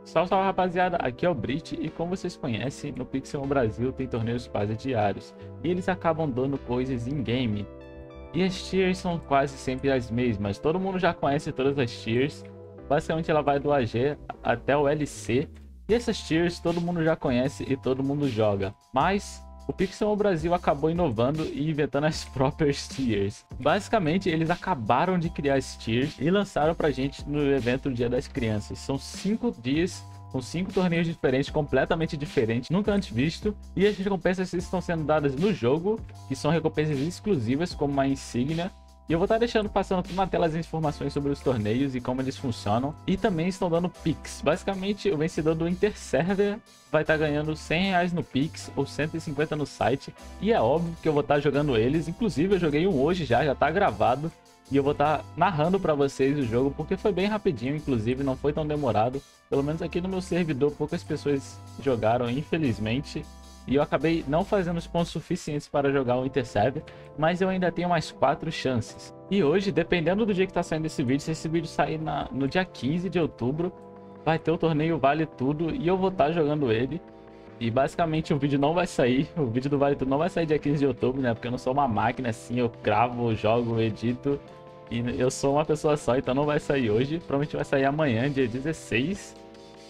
Salve, salve rapaziada, aqui é o Brit e como vocês conhecem, no Pixel Brasil tem torneios quase diários e eles acabam dando coisas in-game. E as tiers são quase sempre as mesmas, todo mundo já conhece todas as tiers, basicamente ela vai do AG até o LC e essas tiers todo mundo já conhece e todo mundo joga, mas o Pixel Brasil acabou inovando e inventando as próprias tiers. Basicamente, eles acabaram de criar as tiers e lançaram pra gente no evento Dia das Crianças. São 5 dias com 5 torneios diferentes, completamente diferentes, nunca antes visto. E as recompensas estão sendo dadas no jogo, que são recompensas exclusivas, como uma insígnia. E eu vou estar deixando passando tudo na tela as informações sobre os torneios e como eles funcionam. E também estão dando Pix. Basicamente, o vencedor do Interserver vai estar ganhando R$100 no Pix ou 150 no site. E é óbvio que eu vou estar jogando eles. Inclusive, eu joguei um hoje já está gravado. E eu vou estar narrando para vocês o jogo, porque foi bem rapidinho, inclusive, não foi tão demorado. Pelo menos aqui no meu servidor, poucas pessoas jogaram, infelizmente. E eu acabei não fazendo os pontos suficientes para jogar o Interserver, mas eu ainda tenho mais 4 chances. E hoje, dependendo do dia que está saindo esse vídeo, se esse vídeo sair no dia 15 de outubro, vai ter o torneio Vale Tudo e eu vou estar jogando ele. E basicamente o vídeo não vai sair, o vídeo do Vale Tudo não vai sair dia 15 de outubro, né? Porque eu não sou uma máquina assim, eu gravo, jogo, edito. E eu sou uma pessoa só, então não vai sair hoje. Provavelmente vai sair amanhã, dia 16.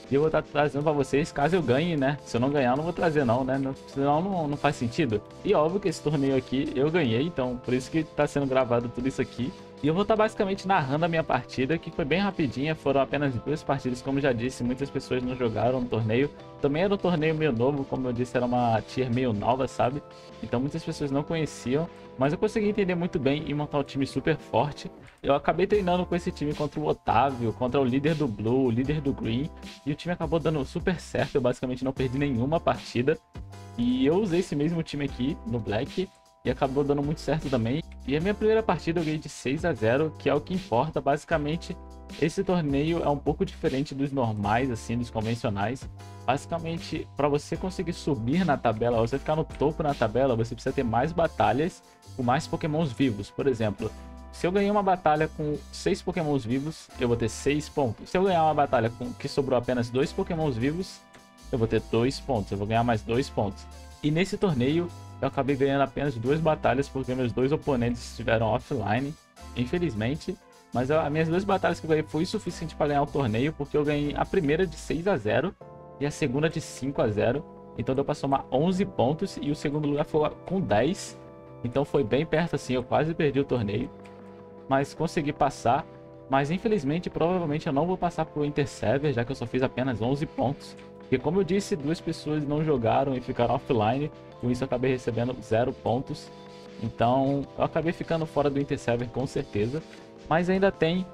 E eu vou estar trazendo para vocês, caso eu ganhe, né? Se eu não ganhar, eu não vou trazer não, né? Senão não faz sentido. E óbvio que esse torneio aqui eu ganhei, então por isso que tá sendo gravado tudo isso aqui. E eu vou estar basicamente narrando a minha partida, que foi bem rapidinha, foram apenas 2 partidas, como já disse, muitas pessoas não jogaram no torneio. Também era um torneio meio novo, como eu disse, era uma tier meio nova, sabe? Então muitas pessoas não conheciam, mas eu consegui entender muito bem e montar um time super forte. Eu acabei treinando com esse time contra o Otávio, contra o líder do Blue, o líder do Green, e o time acabou dando super certo, eu basicamente não perdi nenhuma partida. E eu usei esse mesmo time aqui no Black, e acabou dando muito certo também. E a minha primeira partida eu ganhei de 6-0, que é o que importa. Basicamente, esse torneio é um pouco diferente dos normais, assim, dos convencionais. Basicamente, para você conseguir subir na tabela, você ficar no topo na tabela, você precisa ter mais batalhas com mais pokémons vivos. Por exemplo, se eu ganhei uma batalha com 6 pokémons vivos, eu vou ter 6 pontos. Se eu ganhar uma batalha com que sobrou apenas 2 pokémons vivos, eu vou ter 2 pontos, eu vou ganhar mais 2 pontos. E nesse torneio, eu acabei ganhando apenas 2 batalhas porque meus 2 oponentes estiveram offline, infelizmente. Mas as minhas 2 batalhas que eu ganhei foi suficiente para ganhar o torneio, porque eu ganhei a primeira de 6-0 e a segunda de 5-0. Então deu para somar 11 pontos e o segundo lugar foi com 10. Então foi bem perto assim, eu quase perdi o torneio, mas consegui passar. Mas infelizmente, provavelmente eu não vou passar pro Interserver, já que eu só fiz apenas 11 pontos. Porque como eu disse, 2 pessoas não jogaram e ficaram offline, com isso eu acabei recebendo 0 pontos. Então eu acabei ficando fora do Interserver com certeza. Mas ainda tem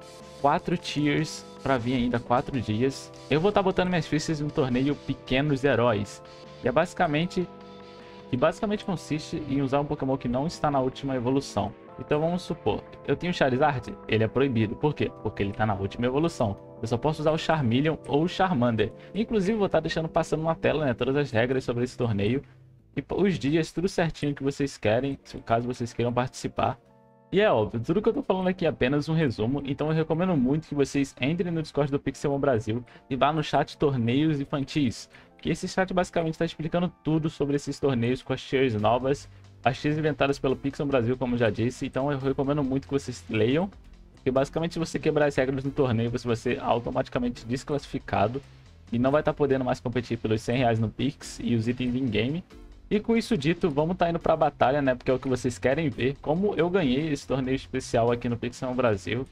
4 tiers para vir ainda, 4 dias. Eu vou estar botando minhas fichas no torneio Pequenos Heróis. E é basicamente consiste em usar um Pokémon que não está na última evolução. Então vamos supor, eu tenho o Charizard, ele é proibido. Por quê? Porque ele está na última evolução. Eu só posso usar o Charmeleon ou o Charmander. Inclusive vou estar deixando passando na tela, né, todas as regras sobre esse torneio. E os dias, tudo certinho que vocês querem, caso vocês queiram participar. E é óbvio, tudo que eu tô falando aqui é apenas um resumo, então eu recomendo muito que vocês entrem no Discord do Pixelmon Brasil e vá no chat Torneios Infantis, que esse chat basicamente está explicando tudo sobre esses torneios com as tiers novas, as tiers inventadas pelo Pixelmon Brasil, como eu já disse. Então eu recomendo muito que vocês leiam, porque basicamente se você quebrar as regras no torneio, você vai ser automaticamente desclassificado e não vai estar podendo mais competir pelos R$100 no Pix e os itens in-game. E com isso dito, vamos estar indo para a batalha, né? Porque é o que vocês querem ver, como eu ganhei esse torneio especial aqui no Pixelmon Brasil.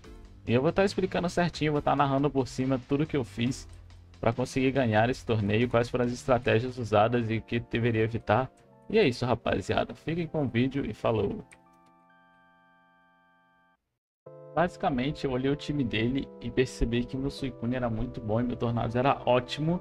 E eu vou estar explicando certinho, vou estar narrando por cima tudo que eu fiz para conseguir ganhar esse torneio, quais foram as estratégias usadas e o que deveria evitar. E é isso, rapaziada. Fiquem com o vídeo e falou! Basicamente, eu olhei o time dele e percebi que meu Suicune era muito bom e meu Tornadus era ótimo.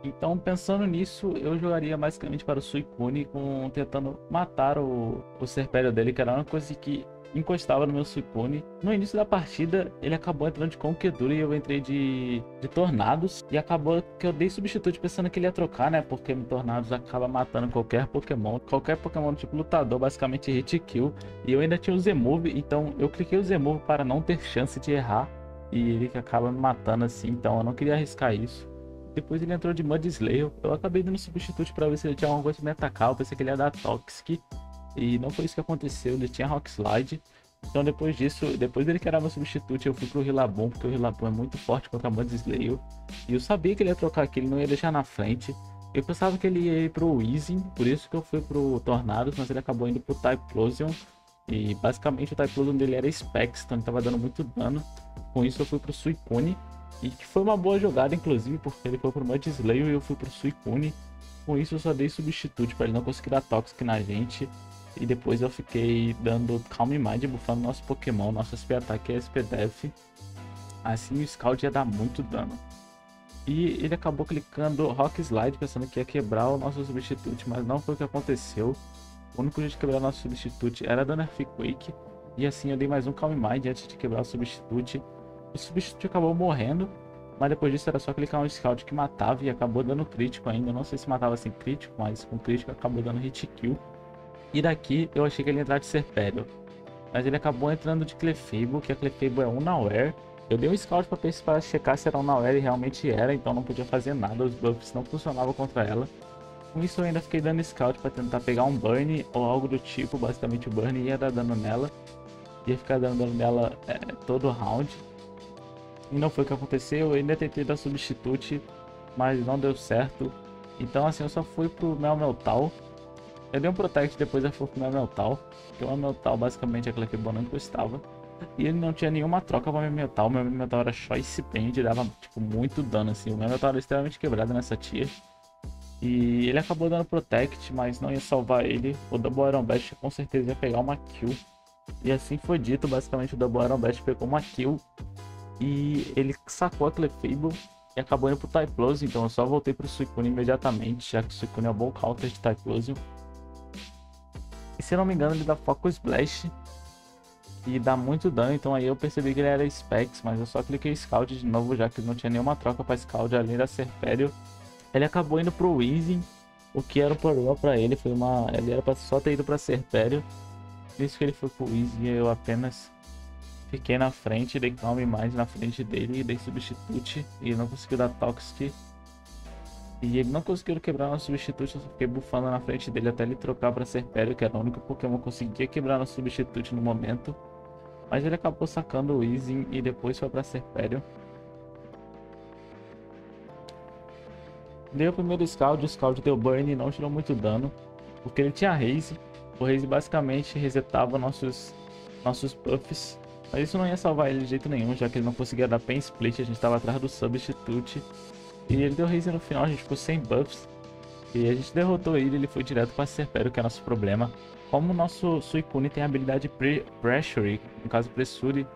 Então, pensando nisso, eu jogaria basicamente para o Suicune, tentando matar o Serpério dele, que era uma coisa que encostava no meu Suicune. No início da partida, ele acabou entrando de Conquedura e eu entrei de Tornados. E acabou que eu dei substituto pensando que ele ia trocar, né? Porque Tornados acaba matando qualquer Pokémon. Qualquer Pokémon tipo lutador, basicamente hit kill. E eu ainda tinha o Z-Move, então eu cliquei o Z-Move para não ter chance de errar. E ele que acaba me matando assim, então eu não queria arriscar isso. Depois ele entrou de Mudslayer. Eu acabei dando substituto pra ver se ele tinha alguma coisa pra me atacar. Eu pensei que ele ia dar Toxic. E não foi isso que aconteceu. Ele tinha Rock Slide. Então depois disso, depois dele que era meu substituto, eu fui pro Rillaboom, porque o Rillaboom é muito forte contra Mudslayer. E eu sabia que ele ia trocar aqui, ele não ia deixar na frente. Eu pensava que ele ia ir pro Weezing, por isso que eu fui pro Tornados, mas ele acabou indo pro Typhlosion. E basicamente o Typhlosion dele era Specs, então ele tava dando muito dano. Com isso eu fui pro Suicune. E que foi uma boa jogada, inclusive, porque ele foi pro Mudslayer e eu fui pro Suicune. Com isso eu só dei substituto para ele não conseguir dar Toxic na gente. E depois eu fiquei dando Calm Mind, buffando nosso Pokémon, nosso SP Ataque e SP Def. Assim o Scald ia dar muito dano. E ele acabou clicando Rock Slide, pensando que ia quebrar o nosso substituto, mas não foi o que aconteceu. O único jeito de quebrar o nosso substituto era dando Earthquake. E assim eu dei mais um Calm Mind antes de quebrar o substituto. O substituto acabou morrendo, mas depois disso era só clicar um Scout que matava e acabou dando crítico ainda. Não sei se matava sem crítico, mas com crítico acabou dando hit kill. E daqui eu achei que ele ia entrar de Serpério, mas ele acabou entrando de Clefable, que a Clefable é Unaware. Eu dei um Scout para checar se era Unaware e realmente era, então não podia fazer nada, os buffs não funcionavam contra ela. Com isso eu ainda fiquei dando Scout para tentar pegar um Burn ou algo do tipo, basicamente o Burn ia dar dano nela. Ia ficar dando dano nela todo round. E não foi o que aconteceu, eu ainda tentei dar substitute, mas não deu certo. Então assim eu só fui pro Melmetal. Eu dei um Protect, depois eu fui pro Melmetal, porque o Melmetal basicamente é aquela que o não encostava. E ele não tinha nenhuma troca para o Melmetal era Choice Band, dava tipo muito dano assim. O Melmetal era extremamente quebrado nessa tier. E ele acabou dando Protect, mas não ia salvar ele. O Double Iron Bash com certeza ia pegar uma kill. E assim foi dito, basicamente o Double Iron Bash pegou uma kill. E ele sacou a Clefable e acabou indo pro Typhlosion, então eu só voltei pro Suicune imediatamente, já que o Suicune é um bom counter de Typhlosion. E se eu não me engano ele dá Focus Splash e dá muito dano, então aí eu percebi que ele era Specs, mas eu só cliquei Scald de novo, já que não tinha nenhuma troca para Scald além da Serpério. Ele acabou indo pro Weezing, o que era um problema para ele, ele era pra só ter ido pra Serpério. Por isso que ele foi pro Weezing e eu apenas fiquei na frente, dei Calm Mind na frente dele, dei substitute e não conseguiu dar Toxic. E ele não conseguiu quebrar no substituto, eu só fiquei bufando na frente dele até ele trocar para Serpério, que era o único Pokémon que conseguia quebrar no substituto no momento. Mas ele acabou sacando o Weezing e depois foi para Serpério. Deu o primeiro Scald, o Scald deu Burn e não tirou muito dano, porque ele tinha Haze. O Haze basicamente resetava nossos buffs, mas isso não ia salvar ele de jeito nenhum, já que ele não conseguia dar Pain Split, a gente estava atrás do substitute. E ele deu Haze no final, a gente ficou sem buffs. E a gente derrotou ele foi direto para Serpério, que é nosso problema. Como o nosso Suicune tem a habilidade Pressure, no caso Pressure,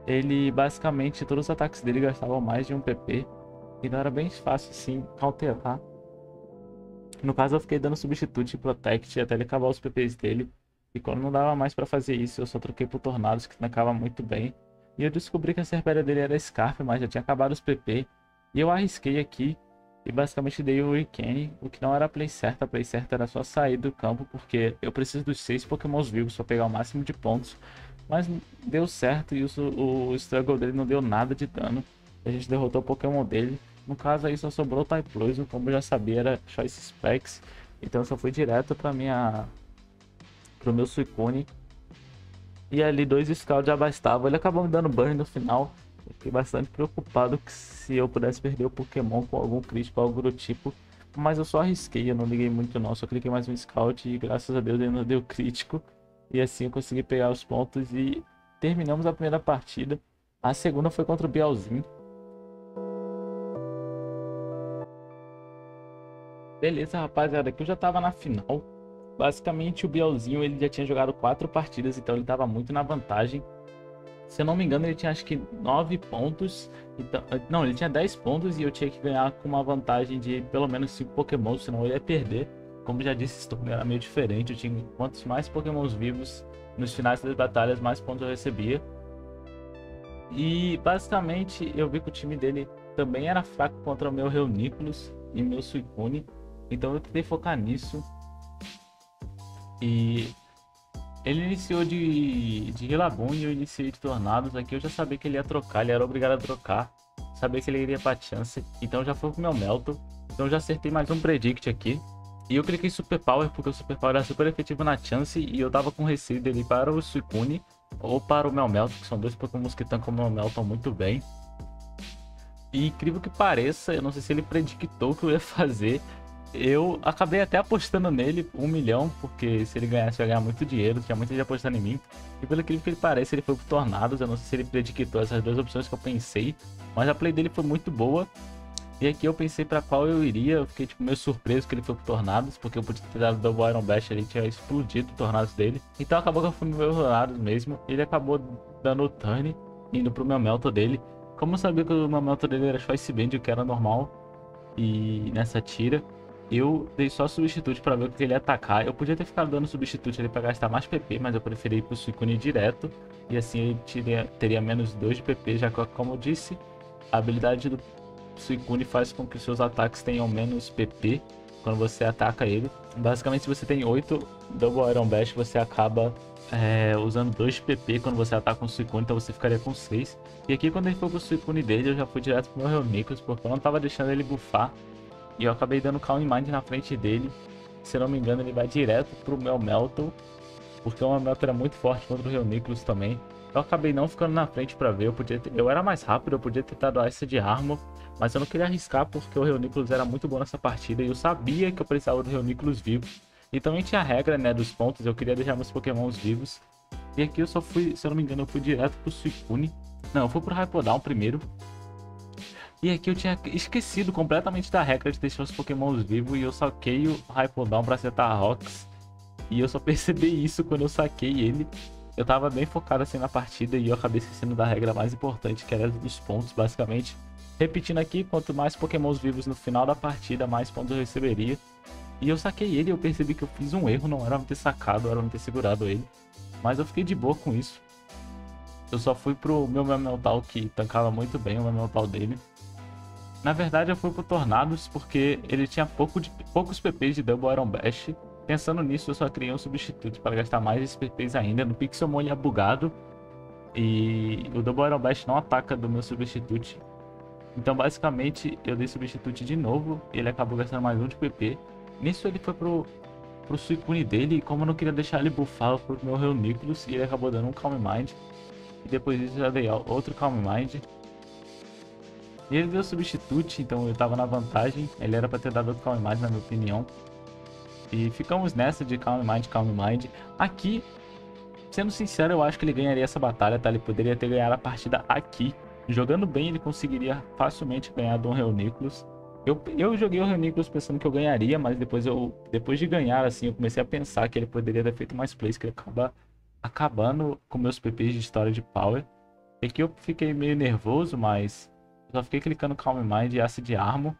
ele basicamente, todos os ataques dele gastavam mais de 1 PP. Então era bem fácil assim counterar. No caso eu fiquei dando substitute e Protect até ele acabar os PPs dele. E quando não dava mais para fazer isso, eu só troquei pro Tornados, que tancava muito bem. E eu descobri que a Serpério dele era Scarf, mas já tinha acabado os PP. E eu arrisquei aqui e basicamente dei o Hurricane, o que não era a play certa. A play certa era só sair do campo, porque eu preciso dos 6 Pokémons vivos para pegar o máximo de pontos. Mas deu certo e o Struggle dele não deu nada de dano. A gente derrotou o Pokémon dele. No caso aí só sobrou o Typhlosion, como eu já sabia era Choice Specs. Então eu só fui direto para pro meu Suicune. E ali 2 Scald já bastava. Ele acabou me dando Burn no final. Eu fiquei bastante preocupado que se eu pudesse perder o Pokémon com algum crítico, algo do tipo. Mas eu só arrisquei, eu não liguei muito não. Só cliquei mais um Scout e graças a Deus ele não deu crítico. E assim eu consegui pegar os pontos e terminamos a primeira partida. A segunda foi contra o Bielzinho. Beleza, rapaziada, aqui eu já tava na final. Basicamente o Bielzinho ele já tinha jogado 4 partidas, então ele tava muito na vantagem. Se eu não me engano ele tinha acho que 9 pontos, então, não, ele tinha 10 pontos e eu tinha que ganhar com uma vantagem de pelo menos 5 Pokémon, senão eu ia perder. Como já disse, esse torneio era meio diferente, eu tinha quantos mais Pokémons vivos nos finais das batalhas, mais pontos eu recebia. E basicamente eu vi que o time dele também era fraco contra o meu Reuniclus e meu Suicune, então eu tentei focar nisso. E ele iniciou de Rillaboom e eu iniciei de Tornados. Aqui eu já sabia que ele ia trocar, ele era obrigado a trocar. sabia que ele iria pra chance, então já foi pro meu Melton. Então já acertei mais um predict aqui. E eu cliquei Super Power porque o Super Power era super efetivo na chance e eu tava com receio dele para o Suicune ou para o Melmelton, que são dois Pokémons que tancam o Melmelton muito bem. E incrível que pareça, eu não sei se ele predictou o que eu ia fazer. Eu acabei até apostando nele 1 milhão, porque se ele ganhasse eu ia ganhar muito dinheiro, tinha muita gente apostando em mim. E pelo incrível que ele pareça, ele foi pro Tornados, eu não sei se ele predictou essas duas opções que eu pensei, mas a play dele foi muito boa. E aqui eu pensei pra qual eu iria, eu fiquei tipo meio surpreso que ele foi pro Tornados, porque eu podia ter dado Double Iron Bash ali, tinha explodido o Tornados dele. Então acabou que eu fui no meu Tornados mesmo, ele acabou dando o turn, indo pro meu Melton dele. Como eu sabia que o meu Melton dele era Choice Band, o que era normal, e nessa tira, eu dei só substituto pra ver o que ele ia atacar. Eu podia ter ficado dando substituto ali pra gastar mais PP, mas eu preferi ir pro Suicune direto, e assim ele teria menos 2 de PP, já que como eu disse, a habilidade do Suicune faz com que seus ataques tenham menos PP quando você ataca ele. Basicamente, se você tem 8 Double Iron Bash, você acaba usando 2 de PP quando você ataca um Suicune, então você ficaria com 6. E aqui, quando ele foi pro Suicune dele, eu já fui direto pro meu Reuniclus, porque eu não tava deixando ele buffar. E eu acabei dando Calm Mind na frente dele. Se não me engano, ele vai direto pro meu Melton, porque o meu Melton era muito forte contra o Reuniclus também. Eu acabei não ficando na frente pra ver, eu era mais rápido, eu podia ter dado essa de Armor, mas eu não queria arriscar porque o Reuniclus era muito bom nessa partida e eu sabia que eu precisava do Reuniclus vivo. E também tinha a regra, né, dos pontos, eu queria deixar meus Pokémons vivos. E aqui eu só fui, se eu não me engano, eu fui direto pro Suicune. Não, eu fui pro Hypodon primeiro. E aqui eu tinha esquecido completamente da regra de deixar os Pokémons vivos e eu saquei o Hypodon pra acertar a Rocks. E eu só percebi isso quando eu saquei ele. Eu tava bem focado assim na partida e eu acabei esquecendo da regra mais importante, que era dos pontos, basicamente. Repetindo aqui, quanto mais Pokémons vivos no final da partida, mais pontos eu receberia. E eu saquei ele e eu percebi que eu fiz um erro, não era me ter sacado, era me ter segurado ele. Mas eu fiquei de boa com isso. Eu só fui pro meu Melmetal, que tancava muito bem o Melmetal dele. Na verdade eu fui pro Tornados porque ele tinha poucos PPs de Double Iron Bash. Pensando nisso, eu só criei um substituto para gastar mais esses PPs ainda. No Pixelmon ele é bugado e o Double Iron Bash não ataca do meu substituto. Então basicamente eu dei substituto de novo e ele acabou gastando mais 1 de PP. Nisso ele foi pro Suicune dele e como eu não queria deixar ele buffar, eu fui pro meu Reuniclus e ele acabou dando um Calm Mind. E depois disso eu já dei outro Calm Mind. E ele deu substituto, então eu tava na vantagem. Ele era para ter dado outro Calm Mind na minha opinião. E ficamos nessa de Calm Mind, Calm Mind. Aqui, sendo sincero, eu acho que ele ganharia essa batalha, tá? Ele poderia ter ganhado a partida aqui. Jogando bem, ele conseguiria facilmente ganhar do Reuniclus. Eu joguei o Reuniclus pensando que eu ganharia, mas depois de ganhar, assim, eu comecei a pensar que ele poderia ter feito mais plays, que ele acaba acabando com meus PPs de história de Power. E aqui eu fiquei meio nervoso, mas só fiquei clicando Calm Mind e Acid Armor.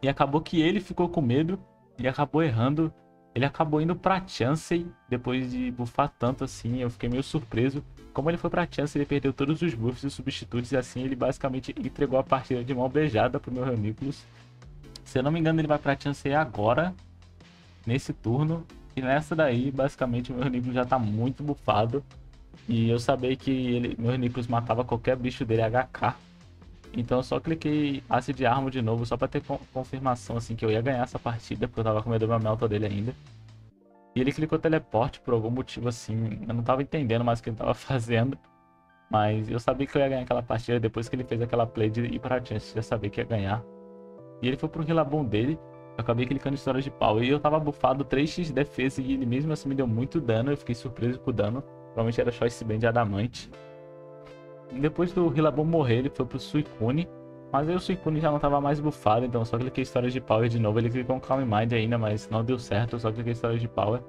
E acabou que ele ficou com medo. E acabou errando. Ele acabou indo pra Chansey. Depois de buffar tanto assim. Eu fiquei meio surpreso. Como ele foi pra Chansey, ele perdeu todos os buffs e substitutos. E assim ele basicamente entregou a partida de mão beijada pro meu Reuniclus. Se eu não me engano, ele vai pra Chansey agora. Nesse turno. E nessa daí, basicamente, o meu Reuniclus já tá muito buffado. E eu sabia que meu Reuniclus matava qualquer bicho dele HK. Então eu só cliquei Acid Armor de novo, só pra ter confirmação assim que eu ia ganhar essa partida, porque eu tava com medo do meu Melton dele ainda. E ele clicou teleporte por algum motivo assim, eu não tava entendendo mais o que ele tava fazendo. Mas eu sabia que eu ia ganhar aquela partida depois que ele fez aquela play de ir pra Chance, já sabia que ia ganhar. E ele foi pro Rillaboom dele, eu acabei clicando em História de Power. E eu tava buffado 3x de defesa e ele mesmo assim me deu muito dano, eu fiquei surpreso com o dano. Provavelmente era Choice Band de Adamante. Depois do Rillaboom morrer, ele foi pro Suicune. Mas aí o Suicune já não tava mais buffado, então eu só cliquei História de Power de novo. Ele clicou um Calm Mind ainda, mas não deu certo, eu só cliquei História de Power.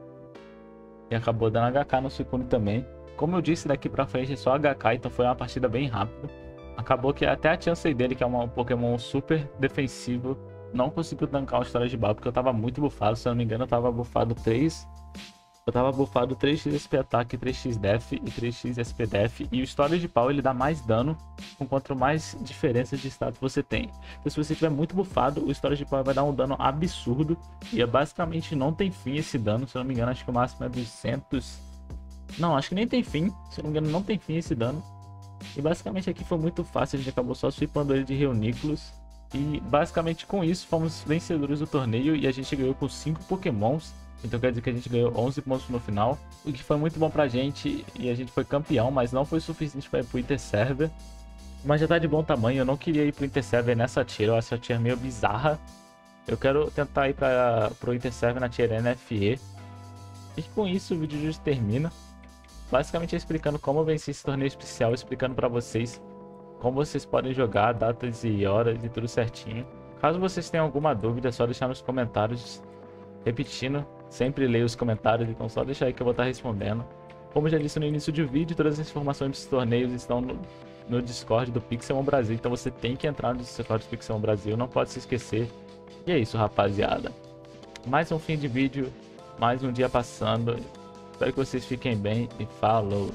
E acabou dando HK no Suicune também. Como eu disse, daqui pra frente é só HK, então foi uma partida bem rápida. Acabou que até a Chansey dele, que é um Pokémon super defensivo, não conseguiu tancar o História de Power, porque eu tava muito buffado. Se eu não me engano, eu tava buffado 3... Eu tava buffado 3x SP ataque, 3x def e 3x SP def. E o História de Power ele dá mais dano com quanto mais diferenças de status você tem. Então se você tiver muito buffado, o História de Power vai dar um dano absurdo. E basicamente não tem fim esse dano. Se eu não me engano, acho que o máximo é 200. Não, acho que nem tem fim. Se eu não me engano, não tem fim esse dano. E basicamente aqui foi muito fácil, a gente acabou só sweepando ele de Reuniclus. E basicamente com isso fomos vencedores do torneio e a gente ganhou com 5 pokémons. Então quer dizer que a gente ganhou 11 pontos no final, o que foi muito bom pra gente e a gente foi campeão, mas não foi suficiente para ir pro Inter Server. Mas já tá de bom tamanho, eu não queria ir pro Inter Server nessa tier, eu acho a tier meio bizarra. Eu quero tentar ir pro Inter Server na tier NFE. E com isso o vídeo já termina. Basicamente explicando como eu venci esse torneio especial, explicando pra vocês como vocês podem jogar, datas e horas e tudo certinho. Caso vocês tenham alguma dúvida, é só deixar nos comentários. Repetindo, sempre leio os comentários, então só deixar aí que eu vou estar respondendo. Como eu já disse no início do vídeo, todas as informações dos torneios estão no Discord do Pixelmon Brasil, então você tem que entrar no Discord do Pixelmon Brasil, não pode se esquecer. E é isso, rapaziada. Mais um fim de vídeo, mais um dia passando. Espero que vocês fiquem bem e falou!